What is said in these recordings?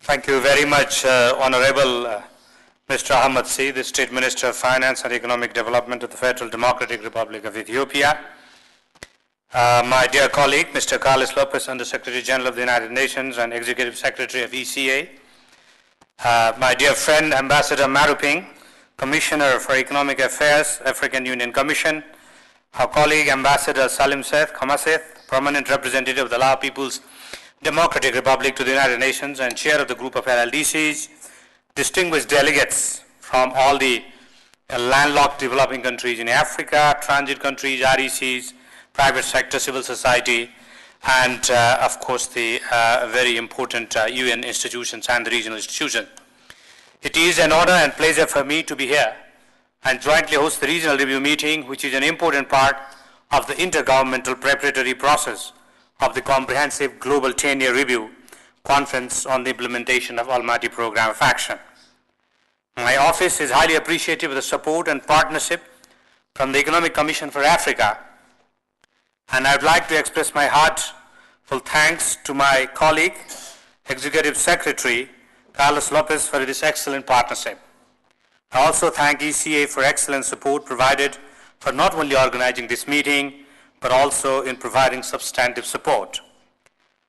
Thank you very much, Honorable Mr. Ahmed C., the State Minister of Finance and Economic Development of the Federal Democratic Republic of Ethiopia. My dear colleague, Mr. Carlos Lopez, Under Secretary General of the United Nations and Executive Secretary of ECA. My dear friend, Ambassador Maruping, Commissioner for Economic Affairs, African Union Commission. Our colleague, Ambassador Salim Seth Khamaseth, Permanent Representative of the Lao People's Democratic Republic to the United Nations and Chair of the Group of LLDCs, distinguished delegates from all the landlocked developing countries in Africa, transit countries, RECs, private sector, civil society, and of course the very important UN institutions and the regional institutions. It is an honor and pleasure for me to be here and jointly host the regional review meeting, which is an important part of the intergovernmental preparatory process of the Comprehensive Global 10-Year Review Conference on the Implementation of Almaty Program of Action. My office is highly appreciative of the support and partnership from the Economic Commission for Africa, and I would like to express my heartfelt thanks to my colleague, Executive Secretary Carlos Lopez, for this excellent partnership. I also thank ECA for excellent support provided for not only organizing this meeting, but also in providing substantive support.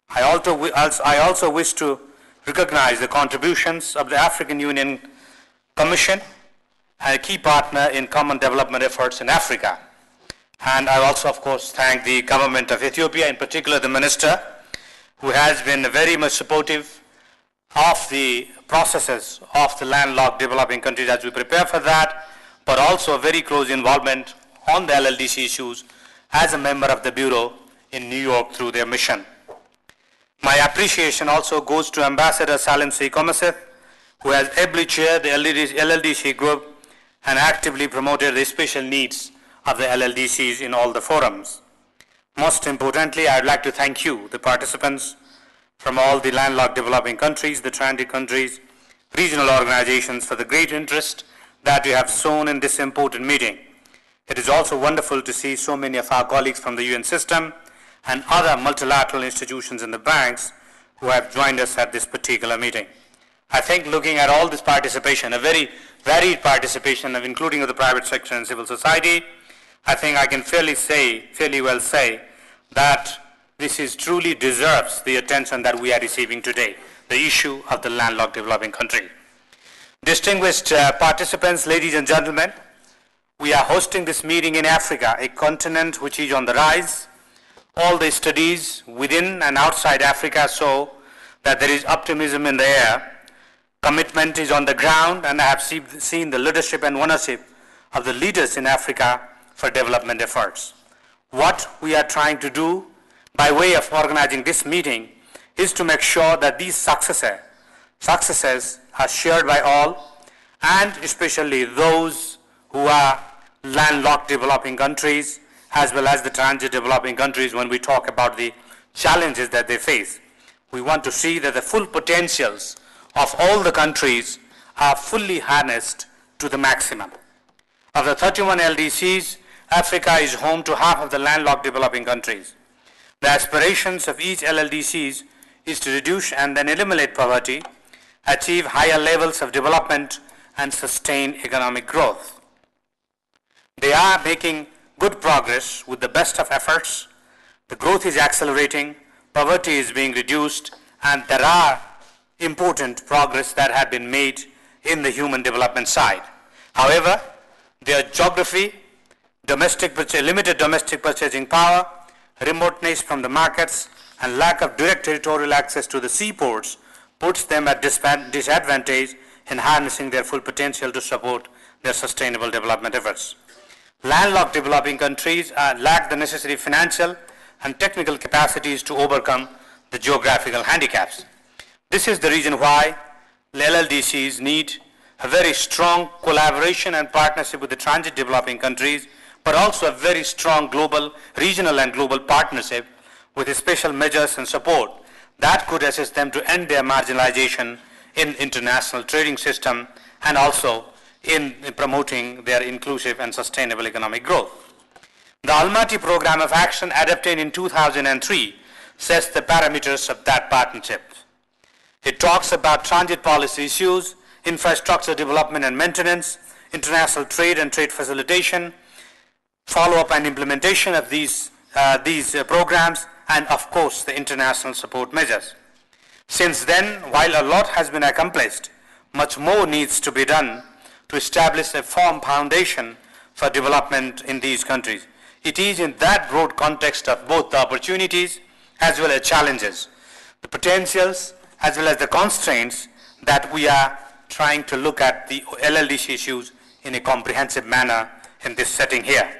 I also wish to recognize the contributions of the African Union Commission, a key partner in common development efforts in Africa. And I also, of course, thank the government of Ethiopia, in particular the minister, who has been very much supportive of the processes of the landlocked developing countries as we prepare for that, but also a very close involvement on the LLDC issues as a member of the Bureau in New York through their mission. My appreciation also goes to Ambassador Salim C. Khamaseth, who has ably chaired the LLDC group and actively promoted the special needs of the LLDCs in all the forums. Most importantly, I would like to thank you, the participants from all the landlocked developing countries, the transit countries, regional organizations, for the great interest that you have shown in this important meeting. It is also wonderful to see so many of our colleagues from the UN system and other multilateral institutions and the banks who have joined us at this particular meeting. I think looking at all this participation, a very varied participation of including of the private sector and civil society, I think I can fairly well say that this truly deserves the attention that we are receiving today, the issue of the landlocked developing country. Distinguished participants, ladies and gentlemen, we are hosting this meeting in Africa, a continent which is on the rise. All the studies within and outside Africa show that there is optimism in the air. Commitment is on the ground, and I have seen the leadership and ownership of the leaders in Africa for development efforts. What we are trying to do by way of organizing this meeting is to make sure that these successes are shared by all, and especially those who are landlocked developing countries as well as the transit developing countries. When we talk about the challenges that they face, we want to see that the full potentials of all the countries are fully harnessed to the maximum. Of the 31 LDCs, Africa is home to half of the landlocked developing countries. The aspirations of each LLDCs is to reduce and then eliminate poverty, achieve higher levels of development, and sustain economic growth. They are making good progress with the best of efforts. The growth is accelerating, poverty is being reduced, and there are important progress that have been made in the human development side. However, their geography, limited domestic purchasing power, remoteness from the markets, and lack of direct territorial access to the seaports puts them at disadvantage in harnessing their full potential to support their sustainable development efforts. Landlocked developing countries lack the necessary financial and technical capacities to overcome the geographical handicaps. This is the reason why LLDCs need a very strong collaboration and partnership with the transit developing countries, but also a very strong global, regional and global partnership with special measures and support that could assist them to end their marginalization in international trading system and also in promoting their inclusive and sustainable economic growth. The Almaty Program of Action, adopted in 2003, sets the parameters of that partnership. It talks about transit policy issues, infrastructure development and maintenance, international trade and trade facilitation, follow-up and implementation of these programs, and of course the international support measures. Since then, while a lot has been accomplished, much more needs to be done to establish a firm foundation for development in these countries. It is in that broad context of both the opportunities as well as challenges, the potentials as well as the constraints, that we are trying to look at the LLDC issues in a comprehensive manner in this setting here.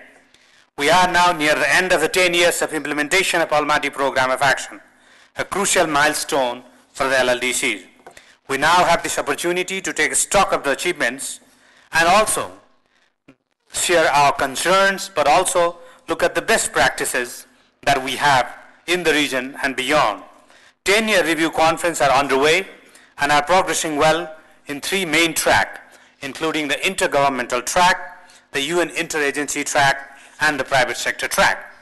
We are now near the end of the 10 years of implementation of Almaty Program of Action, a crucial milestone for the LLDCs. We now have this opportunity to take stock of the achievements and also share our concerns, but also look at the best practices that we have in the region and beyond. 10-year review conferences are underway and are progressing well in 3 main tracks, including the intergovernmental track, the UN interagency track, and the private sector track.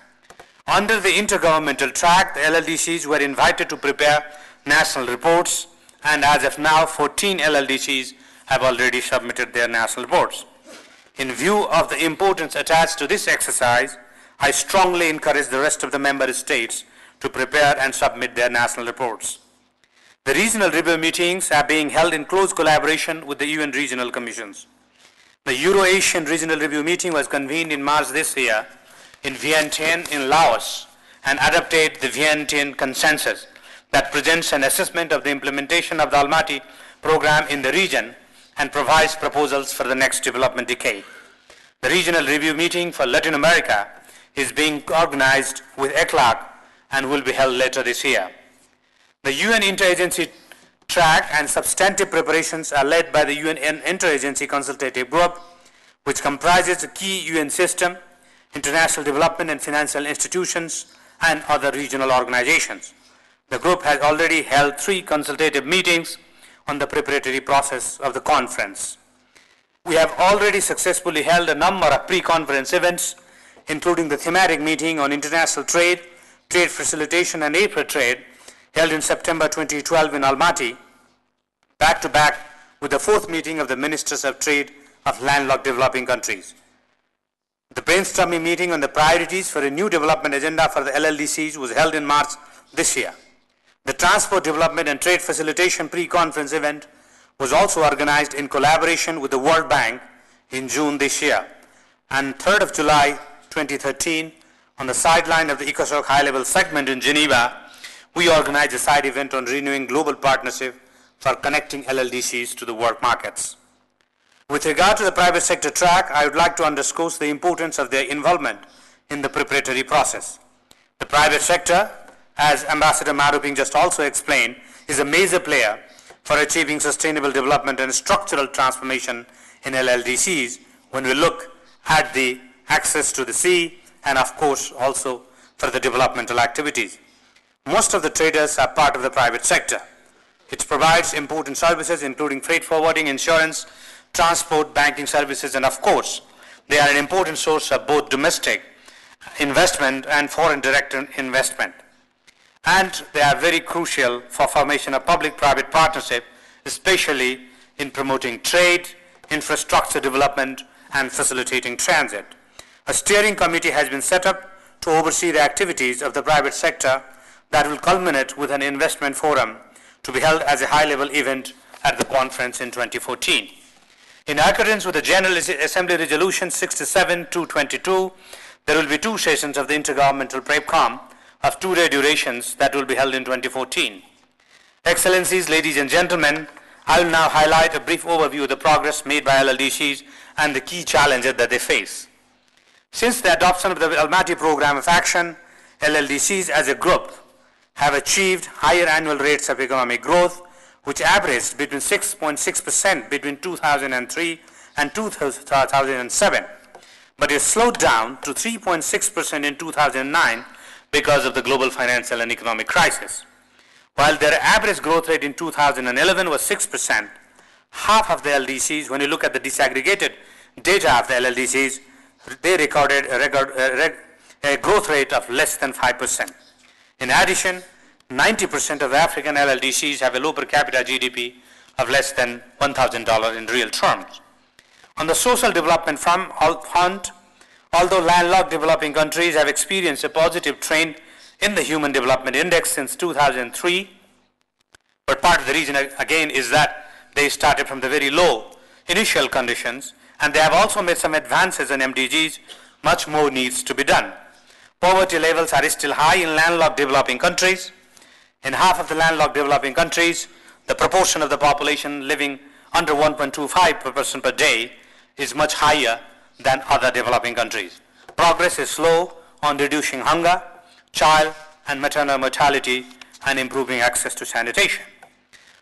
Under the intergovernmental track, the LLDCs were invited to prepare national reports, and as of now, 14 LLDCs have already submitted their national reports. In view of the importance attached to this exercise, I strongly encourage the rest of the member states to prepare and submit their national reports. The regional review meetings are being held in close collaboration with the UN regional commissions. The Euro-Asian Regional Review meeting was convened in March this year in Vientiane in Laos and adopted the Vientiane consensus that presents an assessment of the implementation of the Almaty program in the region and provides proposals for the next development decade. The Regional Review meeting for Latin America is being organized with ECLAC and will be held later this year. The UN interagency track and substantive preparations are led by the UN Interagency Consultative Group, which comprises the key UN system, international development and financial institutions, and other regional organizations. The group has already held 3 consultative meetings on the preparatory process of the conference. We have already successfully held a number of pre-conference events, including the thematic meeting on international trade, trade facilitation, and aid for trade, held in September 2012 in Almaty, back to back with the 4th meeting of the Ministers of Trade of landlocked developing countries. The brainstorming meeting on the priorities for a new development agenda for the LLDCs was held in March this year. The Transport Development and Trade Facilitation pre-conference event was also organized in collaboration with the World Bank in June this year. And 3rd of July 2013, on the sideline of the ECOSOC high-level segment in Geneva, we organized a side event on renewing global partnership for connecting LLDCs to the world markets. With regard to the private sector track, I would like to underscore the importance of their involvement in the preparatory process. The private sector, as Ambassador Maruping just also explained, is a major player for achieving sustainable development and structural transformation in LLDCs when we look at the access to the sea and of course also for the developmental activities. Most of the traders are part of the private sector. It provides important services including freight forwarding, insurance, transport, banking services, and of course they are an important source of both domestic investment and foreign direct investment. And they are very crucial for formation of public-private partnership, especially in promoting trade, infrastructure development, and facilitating transit. A steering committee has been set up to oversee the activities of the private sector that will culminate with an investment forum to be held as a high-level event at the conference in 2014. In accordance with the General Assembly Resolution 67-222, there will be 2 sessions of the Intergovernmental PrepCom of 2-day durations that will be held in 2014. Excellencies, ladies and gentlemen, I will now highlight a brief overview of the progress made by LLDCs and the key challenges that they face. Since the adoption of the Almaty Program of Action, LLDCs as a group have achieved higher annual rates of economic growth, which averaged between 6.6% between 2003 and 2007, but it slowed down to 3.6% in 2009 because of the global financial and economic crisis. While their average growth rate in 2011 was 6%, half of the LDCs, when you look at the disaggregated data of the LLDCs, they recorded a growth rate of less than 5%. In addition, 90% of African LLDCs have a low per capita GDP of less than $1,000 in real terms. On the social development front, although landlocked developing countries have experienced a positive trend in the Human Development Index since 2003, but part of the reason again is that they started from the very low initial conditions, and they have also made some advances in MDGs. Much more needs to be done. Poverty levels are still high in landlocked developing countries. In half of the landlocked developing countries, the proportion of the population living under 1.25 per person per day is much higher than other developing countries. Progress is slow on reducing hunger, child and maternal mortality, and improving access to sanitation.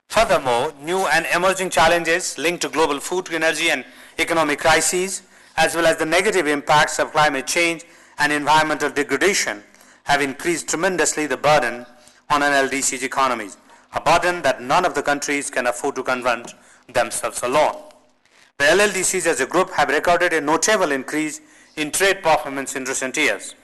Furthermore, new and emerging challenges linked to global food, energy, and economic crises, as well as the negative impacts of climate change and environmental degradation, have increased tremendously the burden on LDC's economies, a burden that none of the countries can afford to confront themselves alone. The LLDCs as a group have recorded a notable increase in trade performance in recent years.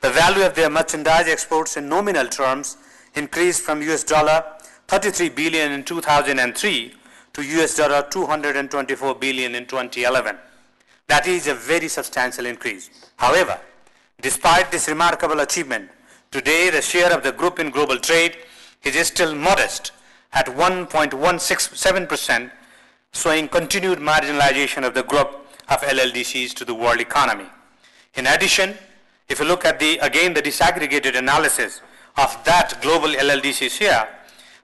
The value of their merchandise exports in nominal terms increased from $33 billion in 2003 to $224 billion in 2011. That is a very substantial increase. However, despite this remarkable achievement, today the share of the group in global trade is still modest at 1.167%, showing continued marginalization of the group of LLDCs to the world economy. In addition, if you look at the disaggregated analysis of that global LLDC share,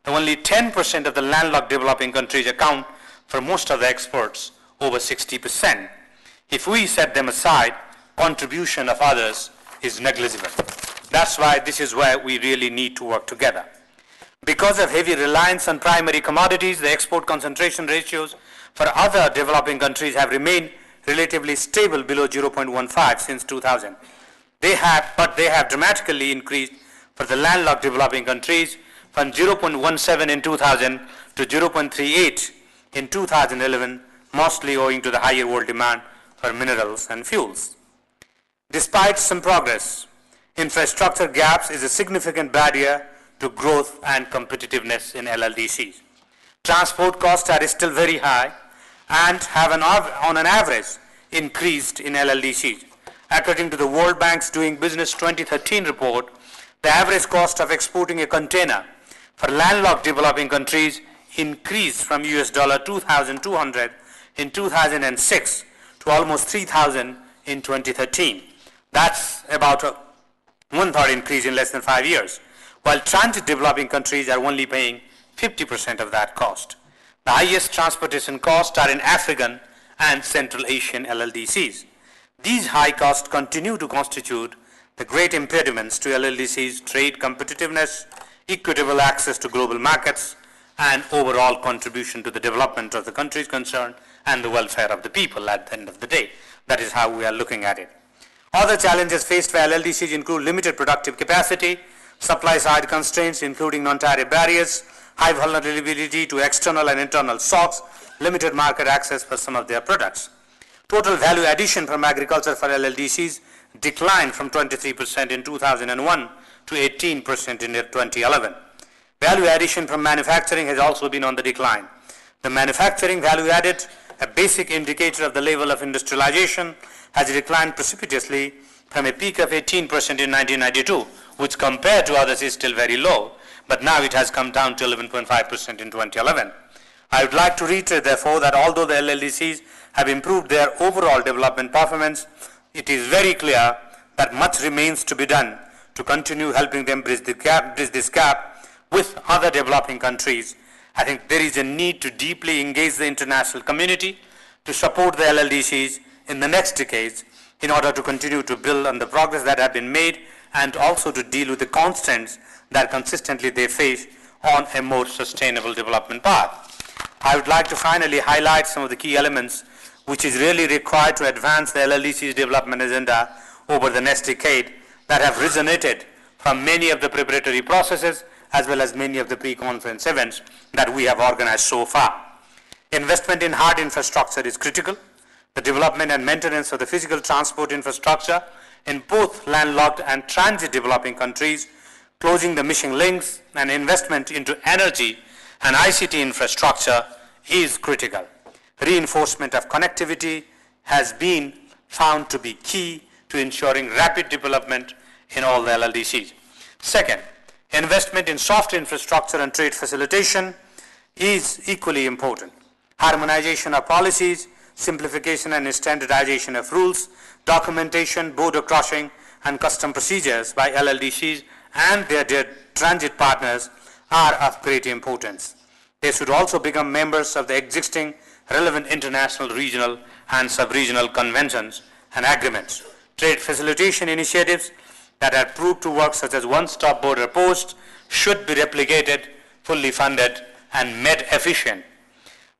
only 10% of the landlocked developing countries account for most of the exports, over 60%. If we set them aside, contribution of others is negligible. That's why this is where we really need to work together. Because of heavy reliance on primary commodities, the export concentration ratios for other developing countries have remained relatively stable below 0.15 since 2000. They have dramatically increased for the landlocked developing countries from 0.17 in 2000 to 0.38 in 2011, mostly owing to the higher world demand for minerals and fuels. Despite some progress, infrastructure gaps is a significant barrier to growth and competitiveness in LLDCs. Transport costs are still very high and have on an average increased in LLDCs. According to the World Bank's Doing Business 2013 report, the average cost of exporting a container for landlocked developing countries increased from $2,200 in 2006 to almost $3,000 in 2013. That's about a one-third increase in less than 5 years, while transit developing countries are only paying 50% of that cost. The highest transportation costs are in African and Central Asian LLDCs. These high costs continue to constitute the great impediments to LLDCs' trade competitiveness, equitable access to global markets, and overall contribution to the development of the countries concerned and the welfare of the people at the end of the day. That is how we are looking at it. Other challenges faced by LLDCs include limited productive capacity, supply-side constraints including non-tariff barriers, high vulnerability to external and internal shocks, limited market access for some of their products. Total value addition from agriculture for LLDCs declined from 23% in 2001 to 18% in 2011. Value addition from manufacturing has also been on the decline. The manufacturing value added, a basic indicator of the level of industrialization, has declined precipitously from a peak of 18% in 1992, which compared to others is still very low, but now it has come down to 11.5% in 2011. I would like to reiterate, therefore, that although the LLDCs have improved their overall development performance, it is very clear that much remains to be done to continue helping them bridge this gap with other developing countries. I think there is a need to deeply engage the international community to support the LLDCs in the next decades in order to continue to build on the progress that have been made and also to deal with the constraints that consistently they face on a more sustainable development path. I would like to finally highlight some of the key elements which is really required to advance the LLDC's development agenda over the next decade that have resonated from many of the preparatory processes as well as many of the pre-conference events that we have organized so far. Investment in hard infrastructure is critical. The development and maintenance of the physical transport infrastructure in both landlocked and transit developing countries closing the missing links and investment into energy and ICT infrastructure is critical. Reinforcement of connectivity has been found to be key to ensuring rapid development in all the LLDCs. Second, investment in soft infrastructure and trade facilitation is equally important. Harmonization of policies, simplification and standardization of rules, documentation, border crossing and custom procedures by LLDCs and their transit partners are of great importance. They should also become members of the existing relevant international, regional and sub-regional conventions and agreements. Trade facilitation initiatives that have proved to work, such as one-stop border post, should be replicated, fully funded and made efficient.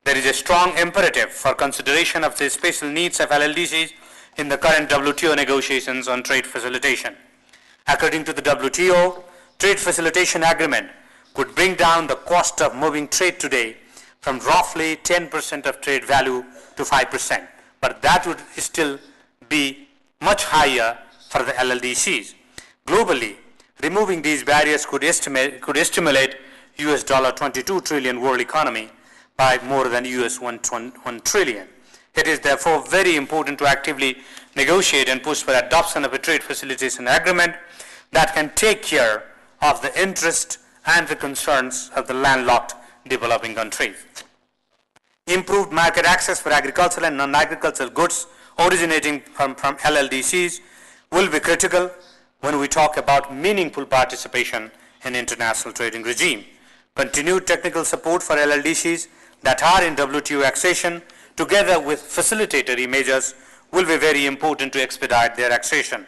There is a strong imperative for consideration of the special needs of LLDCs in the current WTO negotiations on trade facilitation. According to the WTO, trade facilitation agreement could bring down the cost of moving trade today from roughly 10% of trade value to 5%, but that would still be much higher for the LLDCs. Globally, removing these barriers could stimulate US $22 trillion world economy by more than US 1 trillion. It is therefore very important to actively negotiate and push for adoption of a trade facilitation agreement that can take care of the interest and the concerns of the landlocked developing countries. Improved market access for agricultural and non-agricultural goods originating from LLDCs will be critical when we talk about meaningful participation in international trading regime. Continued technical support for LLDCs that are in WTO accession, together with facilitatory measures, will be very important to expedite their accession.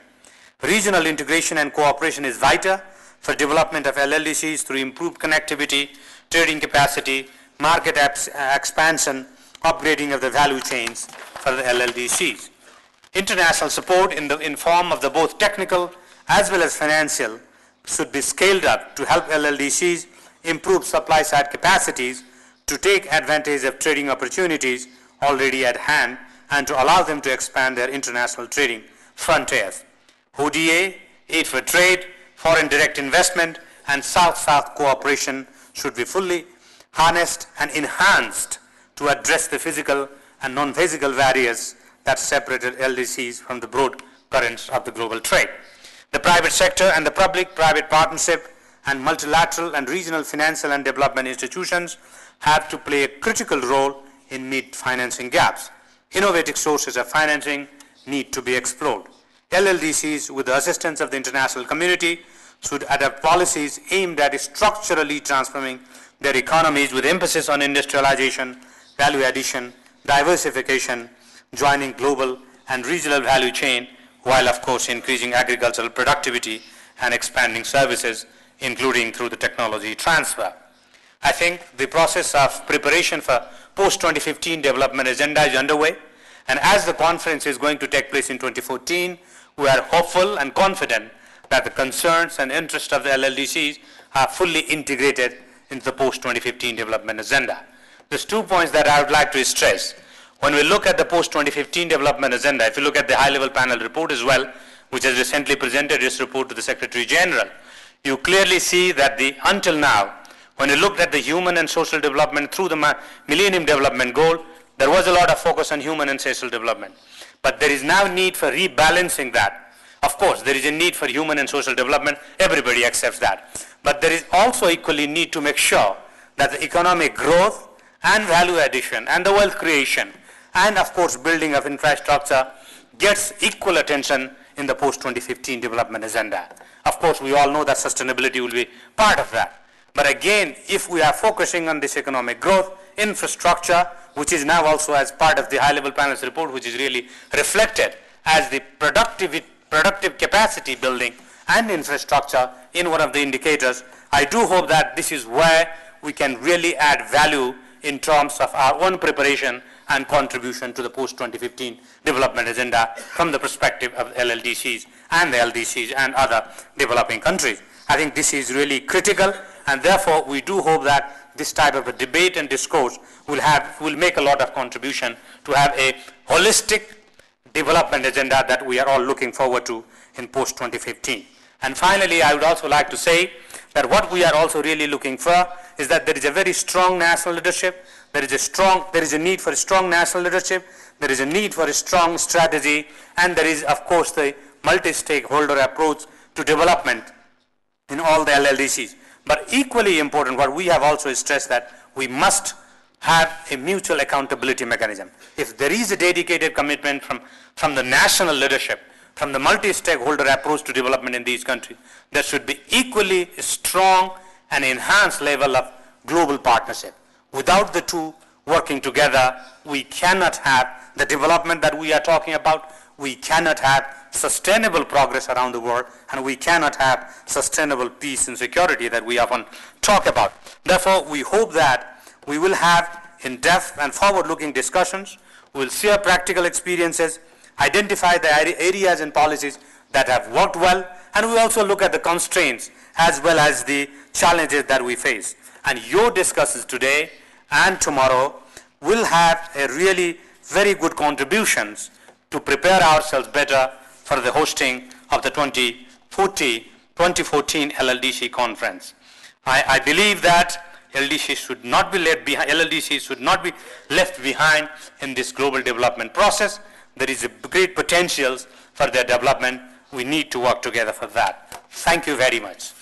Regional integration and cooperation is vital for development of LLDCs through improved connectivity, trading capacity, market expansion, upgrading of the value chains for the LLDCs. International support in form of the both technical as well as financial should be scaled up to help LLDCs improve supply side capacities to take advantage of trading opportunities already at hand and to allow them to expand their international trading frontiers. ODA, aid for trade, foreign direct investment and South-South cooperation should be fully harnessed and enhanced to address the physical and non-physical barriers that separated LDCs from the broad currents of the global trade. The private sector and the public-private partnership and multilateral and regional financial and development institutions have to play a critical role in meet financing gaps. Innovative sources of financing need to be explored. LLDCs, with the assistance of the international community, should adopt policies aimed at structurally transforming their economies with emphasis on industrialization, value addition, diversification, joining global and regional value chain, while of course increasing agricultural productivity and expanding services, including through the technology transfer. I think the process of preparation for post-2015 development agenda is underway, and as the conference is going to take place in 2014, we are hopeful and confident that the concerns and interests of the LLDCs are fully integrated into the post-2015 development agenda. There's 2 points that I would like to stress. When we look at the post-2015 development agenda, if you look at the high-level panel report as well, which has recently presented its report to the Secretary General, you clearly see that until now, when you looked at the human and social development through the Millennium Development Goal, there was a lot of focus on human and social development. But there is now need for rebalancing that. Of course, there is a need for human and social development. Everybody accepts that. But there is also equally need to make sure that the economic growth and value addition and the wealth creation and of course building of infrastructure gets equal attention in the post-2015 development agenda. Of course, we all know that sustainability will be part of that. But again, if we are focusing on this economic growth, infrastructure, which is now also as part of the high-level panel's report, which is really reflected as the productive capacity building and infrastructure in one of the indicators, I do hope that this is where we can really add value in terms of our own preparation and contribution to the post-2015 development agenda from the perspective of will make a lot of contribution to have a holistic development agenda that we are all looking forward to in post-2015. And finally, I would also like to say that what we are also really looking for is that there is a very strong national leadership. There is a need for a strong national leadership. There is a need for a strong strategy, and there is, of course, the multi-stakeholder approach to development in all the LLDCs. But equally important, what we have also stressed that we must have a mutual accountability mechanism. If there is a dedicated commitment from the national leadership, from the multi-stakeholder approach to development in these countries, there should be equally strong and enhanced level of global partnership. Without the two working together, we cannot have the development that we are talking about, we cannot have sustainable progress around the world, and we cannot have sustainable peace and security that we often talk about. Therefore, we hope that we will have in-depth and forward-looking discussions, we will share practical experiences, identify the areas and policies that have worked well, and we also look at the constraints as well as the challenges that we face. And your discussions today and tomorrow will have a really very good contributions to prepare ourselves better for the hosting of the 2014 LLDC conference. I believe that LLDC should not be left behind in this global development process. There is a great potential for their development. We need to work together for that. Thank you very much.